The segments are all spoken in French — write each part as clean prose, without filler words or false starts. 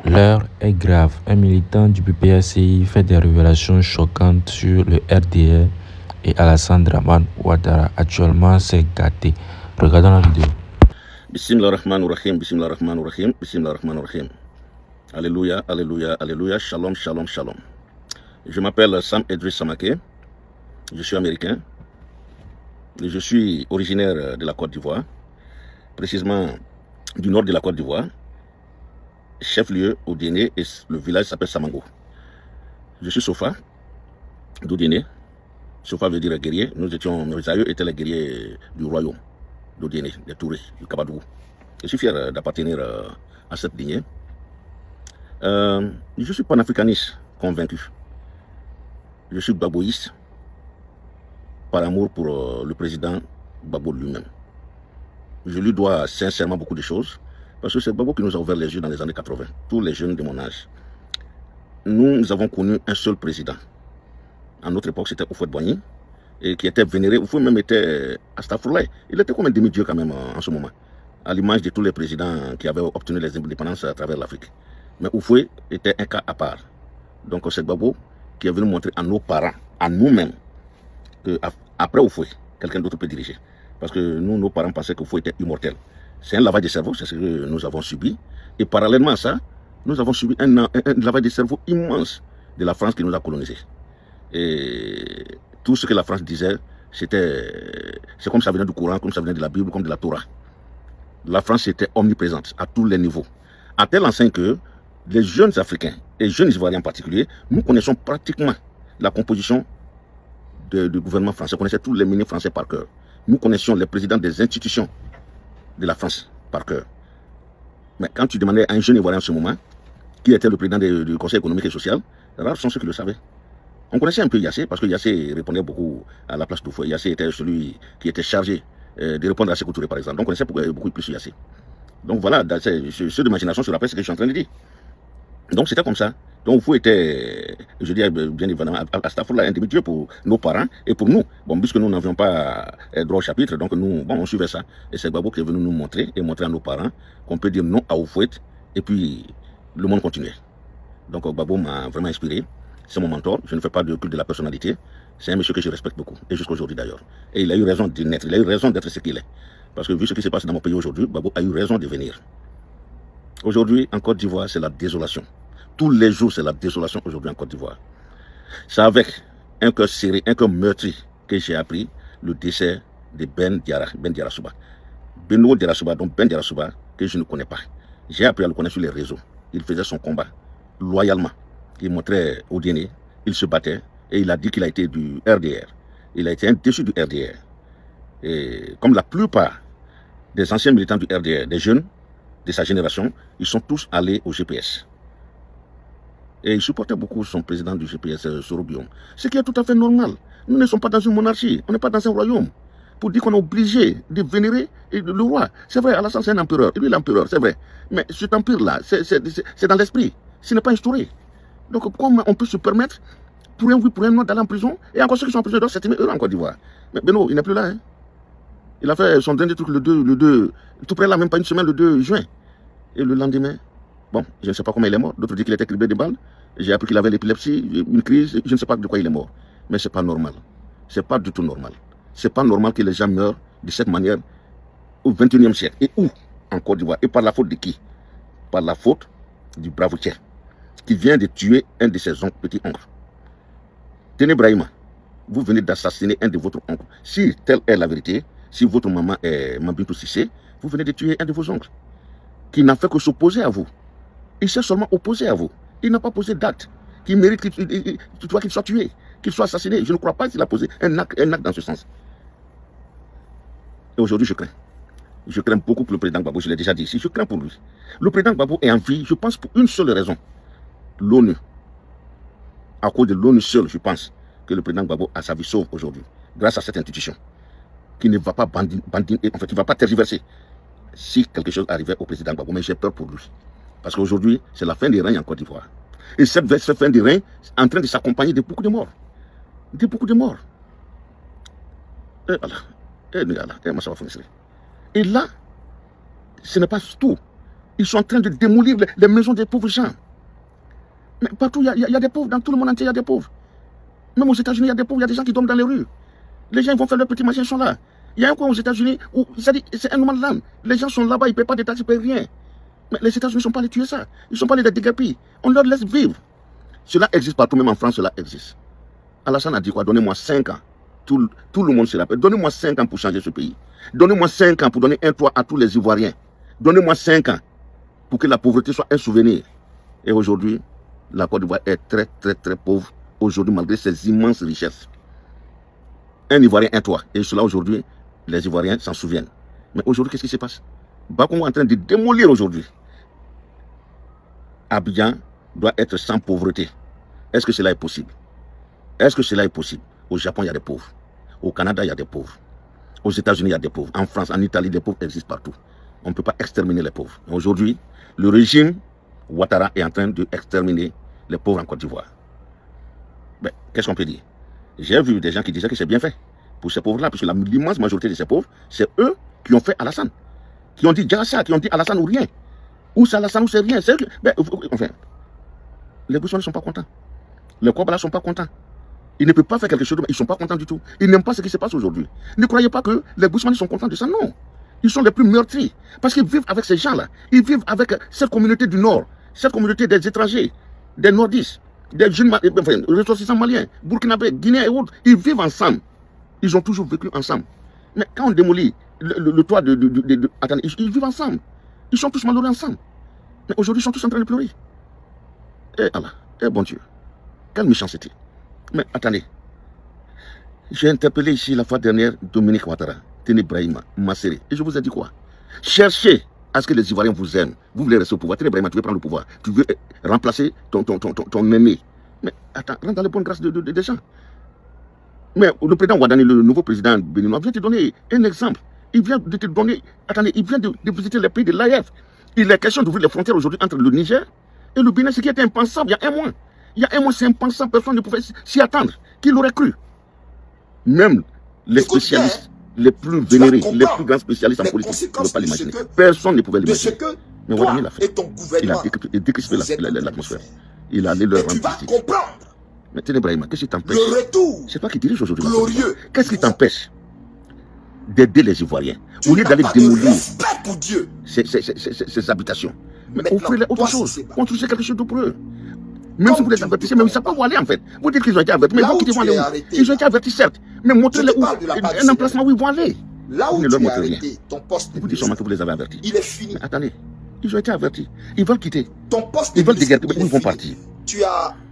L'heure est grave. Un militant du PPACI fait des révélations choquantes sur le RDR et Alassane Dramane Ouattara. Actuellement, c'est gâté. Regardons la vidéo. Bismillahirrahmanirrahim, bismillahirrahmanirrahim, bismillahirrahmanirrahim. Alléluia, alléluia, alléluia, shalom, shalom, shalom. Je m'appelle Sam Edris Samake, je suis américain, et je suis originaire de la Côte d'Ivoire, précisément du nord de la Côte d'Ivoire, chef-lieu Odiéné, et le village s'appelle Samango. Je suis Sofa, d'Odiéné. Sofa veut dire guerrier. Nos aïeux étaient les guerriers du royaume d'Odiéné, des Touré, du Kabadougou. Je suis fier d'appartenir à cette lignée. Je suis panafricaniste convaincu. Je suis baboïste par amour pour le président Gbagbo lui-même. Je lui dois sincèrement beaucoup de choses parce que c'est Gbagbo qui nous a ouvert les yeux dans les années 80, tous les jeunes de mon âge. Nous avons connu un seul président. À notre époque, c'était Houphouët-Boigny, et qui était vénéré. Houphouët même était Astaghfirullah. Il était comme un demi-dieu quand même en ce moment, à l'image de tous les présidents qui avaient obtenu les indépendances à travers l'Afrique. Mais Houphouët était un cas à part. Donc c'est Gbagbo qui est venu montrer à nos parents, à nous-mêmes, qu'après Houphouët, quelqu'un d'autre peut diriger. Parce que nous, nos parents pensaient qu'Houphouët était immortel. C'est un lavage de cerveau, c'est ce que nous avons subi. Et parallèlement à ça, nous avons subi un lavage de cerveau immense de la France qui nous a colonisés. Et tout ce que la France disait, c'est comme ça venait du Coran, comme ça venait de la Bible, comme de la Torah. La France était omniprésente à tous les niveaux. À tel enseigne que les jeunes Africains, et les jeunes Ivoiriens en particulier, nous connaissons pratiquement la composition du gouvernement français. On connaissait tous les ministres français par cœur. Nous connaissions les présidents des institutions de la France par cœur. Mais quand tu demandais à un jeune Ivoirien en ce moment, qui était le président du Conseil économique et social, rares sont ceux qui le savaient. On connaissait un peu Yassé, parce que Yassé répondait beaucoup à la place d'Houphouët. Yassé était celui qui était chargé de répondre à Sékou Touré, par exemple. Donc on connaissait beaucoup plus Yassé. Donc voilà, ceux d'imagination se rappellent ce que je suis en train de dire. Donc c'était comme ça. Donc Houphouët était, je dis bien évidemment, Astaghfirullah, un demi-dieu pour nos parents et pour nous. Bon, puisque nous n'avions pas droit au chapitre, donc nous, on suivait ça. Et c'est Gbagbo qui est venu nous montrer et montrer à nos parents qu'on peut dire non à Houphouët et puis le monde continuait. Donc Gbagbo m'a vraiment inspiré. C'est mon mentor, je ne fais pas de culte de la personnalité. C'est un monsieur que je respecte beaucoup, et jusqu'à aujourd'hui d'ailleurs. Et il a eu raison de naître, il a eu raison d'être ce qu'il est. Parce que vu ce qui se passe dans mon pays aujourd'hui, Gbagbo a eu raison de venir. Aujourd'hui, en Côte d'Ivoire, c'est la désolation. Tous les jours, c'est la désolation aujourd'hui en Côte d'Ivoire. C'est avec un cœur serré, un cœur meurtri que j'ai appris le décès de Ben Diarra Souba. Beno Diarra Souba, donc Ben Diarra Souba, que je ne connais pas. J'ai appris à le connaître sur les réseaux. Il faisait son combat loyalement. Il montrait Odiéné, il se battait et il a dit qu'il a été du RDR. Il a été un déchu du RDR. Et comme la plupart des anciens militants du RDR, des jeunes de sa génération, ils sont tous allés au GPS. Et il supportait beaucoup son président du GPS, Soro Biom. Ce qui est tout à fait normal. Nous ne sommes pas dans une monarchie, on n'est pas dans un royaume. Pour dire qu'on est obligé de vénérer le roi. C'est vrai, Alassane c'est un empereur, et lui l'empereur, c'est vrai. Mais cet empire-là, c'est dans l'esprit, ce n'est pas instauré. Donc comment on peut se permettre, pour un oui, pour un non, d'aller en prison, et encore ceux qui sont en prison doivent s'estimer heureux en Côte d'Ivoire. Mais Beno, il n'est plus là. Hein. Il a fait son dernier truc le 2, tout près là, même pas une semaine, le 2 juin. Et le lendemain, bon, je ne sais pas comment il est mort. D'autres disent qu'il était criblé de balles. J'ai appris qu'il avait l'épilepsie, une crise, je ne sais pas de quoi il est mort. Mais ce n'est pas normal. Ce n'est pas du tout normal. Ce n'est pas normal que les gens meurent de cette manière au XXIe siècle. Et où en Côte d'Ivoire? Et par la faute de qui? Par la faute du bravo Tchè, qui vient de tuer un de ses petits-oncles. Téné Brahima, vous venez d'assassiner un de votre oncles. Si telle est la vérité, si votre maman est Mambintou Cissé, vous venez de tuer un de vos oncles, qui n'a fait que s'opposer à vous. Il s'est seulement opposé à vous. Il n'a pas posé d'acte qui mérite qu'il soit tué, qu'il soit assassiné. Je ne crois pas qu'il a posé un acte dans ce sens. Et aujourd'hui, je crains. Je crains beaucoup pour le président Gbagbo, je l'ai déjà dit ici, je crains pour lui. Le président Gbagbo est en vie, je pense, pour une seule raison. L'ONU. À cause de l'ONU seule, je pense que le président Gbagbo a sa vie sauve aujourd'hui, grâce à cette institution, qui ne va pas bandiner, en fait, qui ne va pas tergiverser si quelque chose arrivait au président Gbagbo. Mais j'ai peur pour lui. Parce qu'aujourd'hui, c'est la fin des règnes en Côte d'Ivoire. Et cette fin des règnes est en train de s'accompagner de beaucoup de morts. De beaucoup de morts. Et là, ce n'est pas tout. Ils sont en train de démolir les maisons des pauvres gens. Mais partout, il y a des pauvres. Dans tout le monde entier, il y a des pauvres. Même aux États-Unis, il y a des pauvres. Il y a des gens qui dorment dans les rues. Les gens ils vont faire leurs petits machins, ils sont là. Il y a un coin aux États-Unis où c'est un normal land. Les gens sont là-bas, ils ne paient pas de taxes, ils ne paient rien. Mais les États-Unis ne sont pas allés tuer ça. Ils ne sont pas allés les déguerpir. On leur laisse vivre. Cela existe partout, même en France, cela existe. Alassane a dit quoi? Donnez-moi 5 ans. Tout le monde se rappelle. Donnez-moi 5 ans pour changer ce pays. Donnez-moi 5 ans pour donner un toit à tous les Ivoiriens. Donnez-moi 5 ans pour que la pauvreté soit un souvenir. Et aujourd'hui, la Côte d'Ivoire est très, très, très pauvre. Aujourd'hui, malgré ses immenses richesses. Un Ivoirien, un toit. Et cela, aujourd'hui, les Ivoiriens s'en souviennent. Mais aujourd'hui, qu'est-ce qui se passe? Bakongo est en train de démolir aujourd'hui. Abidjan doit être sans pauvreté. Est-ce que cela est possible? Est-ce que cela est possible? Au Japon, il y a des pauvres. Au Canada, il y a des pauvres. Aux États-Unis, il y a des pauvres. En France, en Italie, des pauvres existent partout. On ne peut pas exterminer les pauvres. Aujourd'hui, le régime Ouattara est en train d'exterminer les pauvres en Côte d'Ivoire. Ben, qu'est-ce qu'on peut dire? J'ai vu des gens qui disaient que c'est bien fait pour ces pauvres-là, puisque l'immense majorité de ces pauvres, c'est eux qui ont fait Alassane. Qui ont dit Djassa, qui ont dit Alassane ou rien. Ou c'est Alassane ou c'est rien. Ben, enfin, les Boussons ne sont pas contents. Les Kouabala ne sont pas contents. Ils ne peuvent pas faire quelque chose, mais ils ne sont pas contents du tout. Ils n'aiment pas ce qui se passe aujourd'hui. Ne croyez pas que les Boussons sont contents de ça, non. Ils sont les plus meurtris. Parce qu'ils vivent avec ces gens-là. Ils vivent avec cette communauté du Nord, cette communauté des étrangers, des nordistes, des jeunes ressortissants maliens, burkinabés, guinéens et autres. Ils vivent ensemble. Ils ont toujours vécu ensemble. Mais quand on démolit le toit attendez, ils vivent ensemble. Ils sont tous malheureux ensemble. Mais aujourd'hui, ils sont tous en train de pleurer. Eh Allah, eh bon Dieu, quelle méchanceté. Mais attendez, j'ai interpellé ici la fois dernière Dominique Ouattara, Téné Brahima, Masséré, et je vous ai dit quoi? Cherchez à ce que les Ivoiriens vous aiment. Vous voulez rester au pouvoir. Téné Brahima, tu veux prendre le pouvoir. Tu veux remplacer ton aîné. Mais attends, rentre dans les bonnes grâces des gens. Mais le président Ouadani, le nouveau président béninois, vient te donner un exemple. Il vient de te donner, attendez, il vient de visiter les pays de l'AEF. Il est question d'ouvrir les frontières aujourd'hui entre le Niger et le Bénin, ce qui était impensable il y a un mois. Il y a un mois, c'est impensable, personne ne pouvait s'y attendre. Qui l'aurait cru? Même les spécialistes les plus vénérés, les plus grands spécialistes en politique ne peuvent pas l'imaginer. Personne ne pouvait l'imaginer. Mais Ouadani l'a fait. Il a décrispé l'atmosphère. Il a allé leur rendre justice. Mais Téné Brahima, qu'est-ce qui t'empêche? C'est toi qui dirige aujourd'hui. Qu'est-ce qui t'empêche d'aider les Ivoiriens au lieu d'aller démolir ces habitations? Mais offrez-les autre chose. Construisez quelque chose de pour eux. Même si vous les avertissez, mais ils ne savent pas où aller en fait. Vous dites qu'ils ont été avertis, mais ils vont aller où? Ils ont été avertis certes, mais montrez-les où un emplacement où ils vont aller. Là où tu es arrêté, ton poste vous dites seulement que vous les avez avertis. Il est fini. Mais attendez, ils ont été avertis. Ils veulent quitter. Ton poste ils veulent déguerpir, mais où ils vont partir?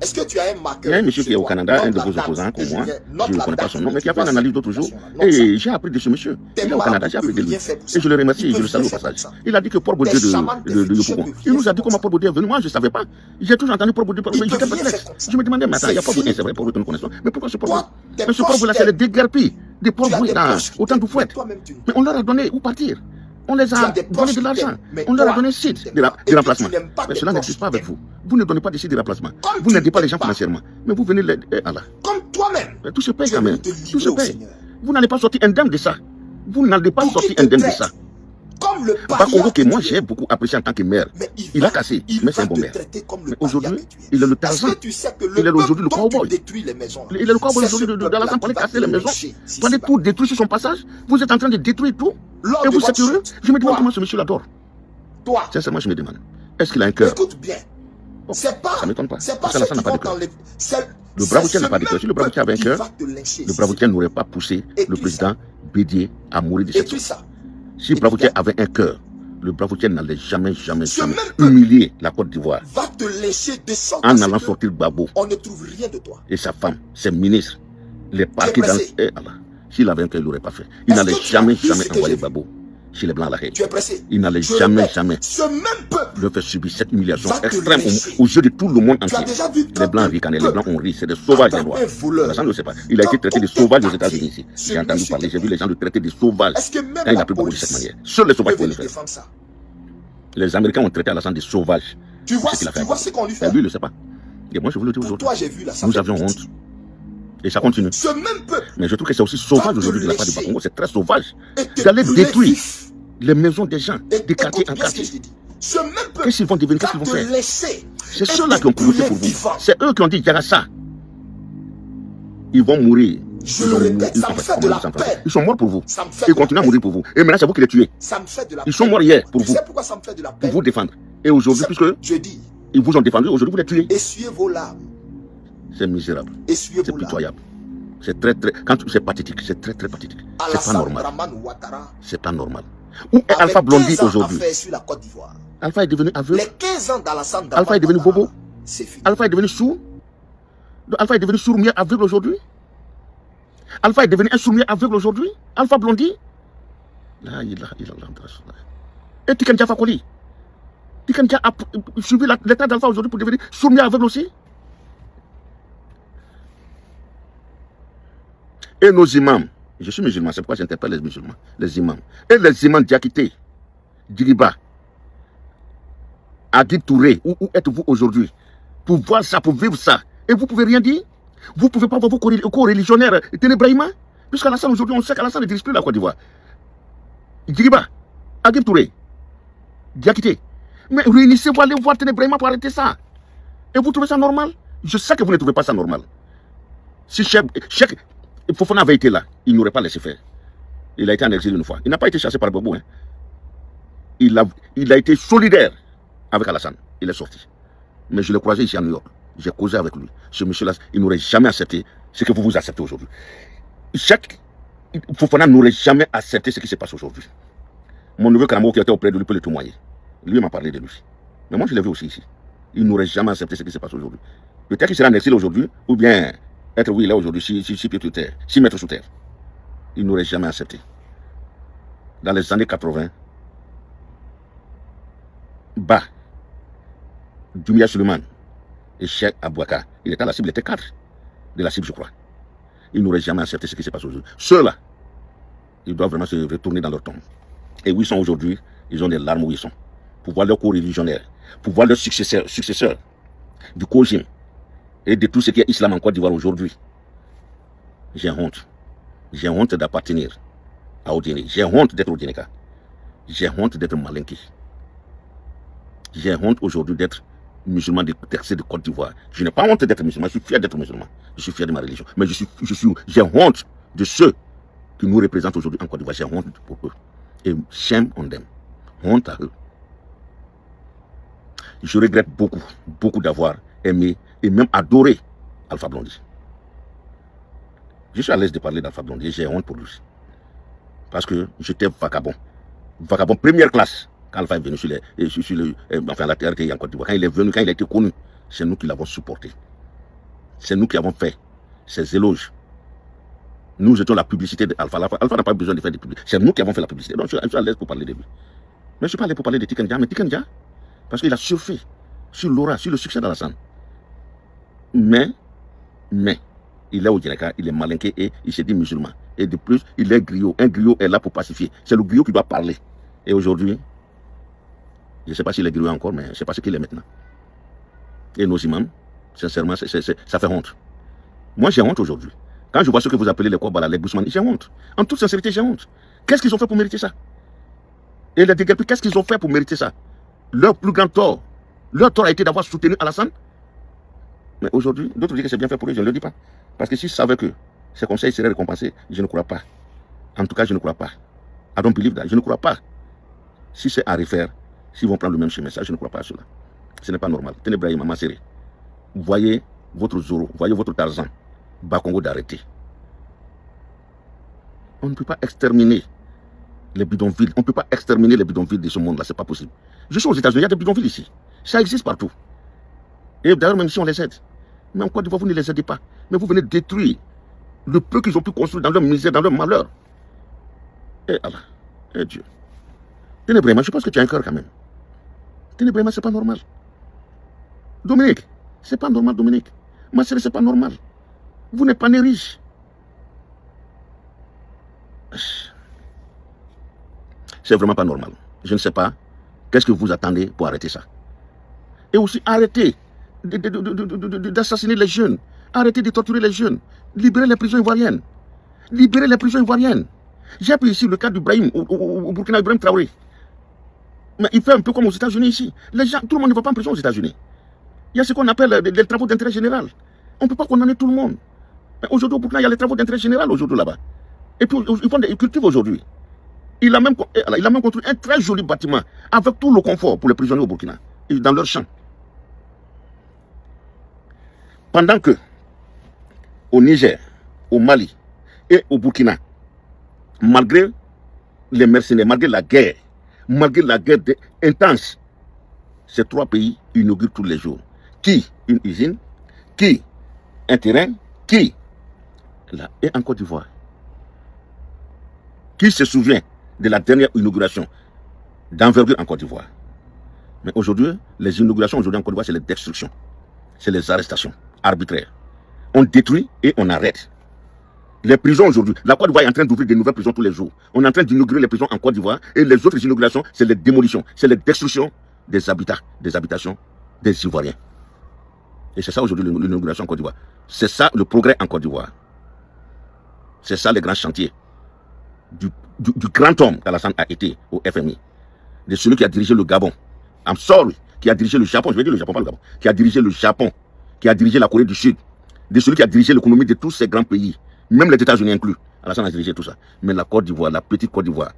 Est-ce que tu as un marqueur? Il y a un monsieur qui est au Canada, un de vos opposants comme moi, je ne connais pas son nom, mais qui a fait une analyse l'autre jour. Et j'ai appris de ce monsieur. Il est au Canada, j'ai appris de lui. Et je le remercie, je le salue au passage. Il a dit que Paul Baudieu de Yopougon. Il nous a dit comment Paul Baudieu est venu. Moi, je ne savais pas. J'ai toujours entendu Paul Baudieu, mais j'étais perplexe. Je me demandais, mais attends, il n'y a pas Baudieu, c'est vrai, Paul Baudieu que nous connaissons. Mais pourquoi ce Paul Baudieu? Mais ce Paul Baudieu là, c'est le déguerpi des Paul Baudieu là, autant de fouettes. Mais on leur a donné où partir. On les a donné de l'argent. On leur a donné site de remplacement. Mais cela n'existe pas avec vous. Vous ne donnez pas de site de remplacement. Vous n'aidez pas les gens financièrement. Mais vous venez les... Allah. Comme toi-même. Tout se paye quand même. Tout se paye. Vous n'allez pas sortir indemne de ça. Vous n'allez pas sortir indemne de ça. Comme le Congo que moi j'ai beaucoup apprécié en tant que maire. Il a cassé, mais c'est un bon maire. Mais aujourd'hui, il est le Tarzan. Il est aujourd'hui le cowboy. Il est le cowboy aujourd'hui de Alassane pour aller casser les maisons. Pour aller tout détruire sur son passage. Vous êtes en train de détruire tout. Et vous êtes heureux. Je me demande comment ce monsieur l'adore. Sincèrement, je me demande. Est-ce qu'il a un cœur? Écoute bien. Ça ne m'étonne pas. Parce qu'Alassane n'a pas de cœur. Le Bravoutien n'a pas de cœur. Si le Bravoutien avait un cœur, le Bravoutien n'aurait pas poussé le président Bédié à mourir de cette sorte. Si Bravoutien avait un cœur, le Bravoutien n'allait jamais humilier la Côte d'Ivoire en allant sortir Gbagbo et sa femme, ses ministres, les parquets dans... S'il avait un cœur, il ne l'aurait pas fait. Il n'allait jamais envoyer Gbagbo chez les Blancs à la haie. Il n'allait jamais leur faire subir cette humiliation extrême aux yeux de tout le monde entier. Les Blancs ricanaient, les Blancs ont ri, c'est des sauvages les Noirs. Ça ne le sait pas. Il a été traité de sauvage aux États-Unis ici. J'ai entendu parler, j'ai vu les gens le traiter de sauvage quand il a pris beaucoup de cette manière. Seuls les sauvages pouvaient le faire. Les Américains ont traité Alassane de sauvage. Tu vois ce qu'on lui fait? Lui, il ne le sait pas. Et moi, je vous le dis aujourd'hui. Nous avions honte. Et ça continue. Mais je trouve que c'est aussi sauvage aujourd'hui de la part du Bakongo. C'est très sauvage d'aller détruire les maisons des gens, des quartiers en quartier. Ce même peuple Qu'est-ce qu'ils vont devenir? Qu'est-ce qu'ils vont va te faire? laisser. C'est ceux-là qui ont piloté pour vous. C'est eux qui ont dit, il y aura ça. Ils vont mourir. Je le répète, ça me fait de la peine. Ils sont morts pour vous. Ça me fait Ils continuent à mourir pour vous. Et maintenant, c'est vous qui les tuez. Ça me fait de la Ils sont morts hier pour Tu vous. sais pourquoi ça me fait de la Pour peine? vous défendre. Et aujourd'hui, puisque Je dis, ils vous ont défendu, aujourd'hui, vous les tuez. essuyez vos larmes. C'est misérable. Essuyez C'est vos larmes. pitoyable. C'est très, c'est pathétique. C'est très, très pathétique. C'est pas Alassane normal. Dramane Ouattara C'est pas normal. Où est avait Alpha Blondy 15 ans à aujourd'hui? faire sur la Côte d'Ivoire. Alpha est devenu aveugle. Les 15 ans d'Alassane Dramane Alpha est devenu Ouattara, bobo. c'est fini. Alpha est devenu sourd. Alpha est devenu sourd-muet aveugle aujourd'hui. Alpha est devenu un sourd-muet aveugle aujourd'hui. Alpha Blondy. Là, il a. Et Tiken Jah Fakoly. Tiken Jah a suivi l'état d'Alpha aujourd'hui pour devenir sourd-muet aveugle aussi. Et nos imams, je suis musulman, c'est pourquoi j'interpelle les musulmans, les imams. Et les imams Diakité, Diriba, Agib Touré, où êtes-vous aujourd'hui? Pour voir ça, pour vivre ça. Et vous ne pouvez rien dire? Vous ne pouvez pas voir vos co-religionnaires Ténébrahima? Puisqu'Alassane, aujourd'hui, on sait qu'Alassane ne dirige plus la Côte d'Ivoire. Diriba, Agib Touré, Diakité. Mais réunissez-vous, allez voir Ténébrahima pour arrêter ça. Et vous trouvez ça normal? Je sais que vous ne trouvez pas ça normal. Si Cheikh Fofana avait été là, il n'aurait pas laissé faire. Il a été en exil une fois. Il n'a pas été chassé par Bobo. Hein. Il a été solidaire avec Alassane. Il est sorti. Mais je l'ai croisé ici à New York. J'ai causé avec lui. Ce monsieur-là, il n'aurait jamais accepté ce que vous acceptez aujourd'hui. Cheikh Fofana n'aurait jamais accepté ce qui se passe aujourd'hui. Mon neveu Karamo qui était auprès de lui peut le témoigner. Lui m'a parlé de lui. Mais moi, je l'ai vu aussi ici. Il n'aurait jamais accepté ce qui se passe aujourd'hui. Peut-être qu'il sera en exil aujourd'hui, ou bien être où il est aujourd'hui, 6 pieds sous terre, 6 mètres sous terre. Il n'aurait jamais accepté. Dans les années 80, Ba, Doumbia Suleiman et Cheikh Abouaka, il était à la cible, il était 4 de la cible, je crois. Il n'aurait jamais accepté ce qui se passe aujourd'hui. Ceux-là, ils doivent vraiment se retourner dans leur tombe. Et où ils sont aujourd'hui, ils ont des larmes où ils sont. Pour voir leurs co-religionnaires, pour voir leurs successeurs du Kojim, et de tout ce qui est islam en Côte d'Ivoire aujourd'hui. J'ai honte. J'ai honte d'appartenir à Odiné. J'ai honte d'être Odineka. J'ai honte d'être Malinké. J'ai honte aujourd'hui d'être musulman de Côte d'Ivoire. Je n'ai pas honte d'être musulman, je suis fier d'être musulman. Je suis fier de ma religion. Mais j'ai honte de ceux qui nous représentent aujourd'hui en Côte d'Ivoire. J'ai honte pour eux. Et shame on them. Honte à eux. Je regrette beaucoup d'avoir aimé et même adoré Alpha Blondy. Je suis à l'aise de parler d'Alpha Blondy, j'ai honte pour lui. Parce que j'étais vagabond. Vagabond première classe. Quand Alpha est venu sur la terre en Côte d'Ivoire, quand il est venu, quand il a été connu, c'est nous qui l'avons supporté. C'est nous qui avons fait ses éloges. Nous étions la publicité d'Alpha. Alpha n'a pas besoin de faire des publicités. C'est nous qui avons fait la publicité. Donc je suis à l'aise pour parler de lui. Mais je ne suis pas allé pour parler de Tiken Jah. Mais Tiken Jah, parce qu'il a surfé sur l'aura, sur le succès d'Alassane. Mais, il est au Djeneka, il est malinqué et il s'est dit musulman. Et de plus, il est griot. Un griot est là pour pacifier. C'est le griot qui doit parler. Et aujourd'hui, je ne sais pas s'il est griot encore, mais je ne sais pas ce qu'il est maintenant. Et nos imams, sincèrement, ça fait honte. Moi, j'ai honte aujourd'hui. Quand je vois ce que vous appelez les Kouabala, les Guzman, j'ai honte. En toute sincérité, j'ai honte. Qu'est-ce qu'ils ont fait pour mériter ça? Et les Déguerpis, qu'est-ce qu'ils ont fait pour mériter ça? Leur plus grand tort. Leur tort a été d'avoir soutenu Alassane. Mais aujourd'hui, d'autres disent que c'est bien fait pour eux, je ne le dis pas. Parce que s'ils savaient que ces conseils seraient récompensés, je ne crois pas. En tout cas, je ne crois pas. I don't believe that. Je ne crois pas. Si c'est à refaire, s'ils vont prendre le même chemin, ça, je ne crois pas à cela. Ce n'est pas normal. Ténébrahima, ma série. Voyez votre Zoro, voyez votre Tarzan, Bakongo d'arrêter. On ne peut pas exterminer les bidonvilles. On ne peut pas exterminer les bidonvilles de ce monde-là, c'est pas possible. Je suis aux États-Unis, il y a des bidonvilles ici. Ça existe partout. Et d'ailleurs, même si on les aide, mais en Côte d'Ivoire, vous ne les aidez pas. Mais vous venez détruire le peu qu'ils ont pu construire dans leur misère, dans leur malheur. Et Allah, et Dieu. Ténébrahima, je pense que tu as un cœur quand même. Ténébrahima, c'est pas normal. Dominique, c'est pas normal, Dominique. Ma sœur, c'est pas normal. Vous n'êtes pas né riche. C'est vraiment pas normal. Je ne sais pas. Qu'est-ce que vous attendez pour arrêter ça? Et aussi, arrêtez d'assassiner les jeunes. Arrêtez de torturer les jeunes. Libérez les prisons ivoiriennes. Libérez les prisons ivoiriennes. J'ai appris ici le cas d'Ibrahim, au Burkina, Ibrahim Traoré. Mais il fait un peu comme aux États-Unis ici. Les gens, tout le monde ne va pas en prison aux États-Unis. Il y a ce qu'on appelle des travaux d'intérêt général. On ne peut pas condamner tout le monde. Aujourd'hui, au Burkina, il y a les travaux d'intérêt général aujourd'hui là-bas. Et puis, ils cultivent aujourd'hui. Il a même construit un très joli bâtiment avec tout le confort pour les prisonniers au Burkina, dans leur champ. Pendant que, au Niger, au Mali et au Burkina, malgré les mercenaires, malgré la guerre intense, ces trois pays inaugurent tous les jours. Qui une usine, qui un terrain, qui là, et en Côte d'Ivoire. Qui se souvient de la dernière inauguration d'envergure en Côte d'Ivoire? Mais aujourd'hui, les inaugurations aujourd'hui en Côte d'Ivoire, c'est les destructions, c'est les arrestations arbitraires. On détruit et on arrête. Les prisons aujourd'hui, la Côte d'Ivoire est en train d'ouvrir de nouvelles prisons tous les jours. On est en train d'inaugurer les prisons en Côte d'Ivoire et les autres inaugurations, c'est les démolitions, c'est les destructions des habitats, des habitations des Ivoiriens. Et c'est ça aujourd'hui l'inauguration en Côte d'Ivoire. C'est ça le progrès en Côte d'Ivoire. C'est ça les grands chantiers du grand homme qu'Alassane a été au FMI. De celui qui a dirigé le Gabon. I'm sorry, qui a dirigé le Japon, je vais dire le Japon, pas le Gabon. Qui a dirigé le Japon, qui a dirigé la Corée du Sud. De celui qui a dirigé l'économie de tous ces grands pays. Même les États-Unis inclus. Alassane a dirigé tout ça. Mais la Côte d'Ivoire, la petite Côte d'Ivoire,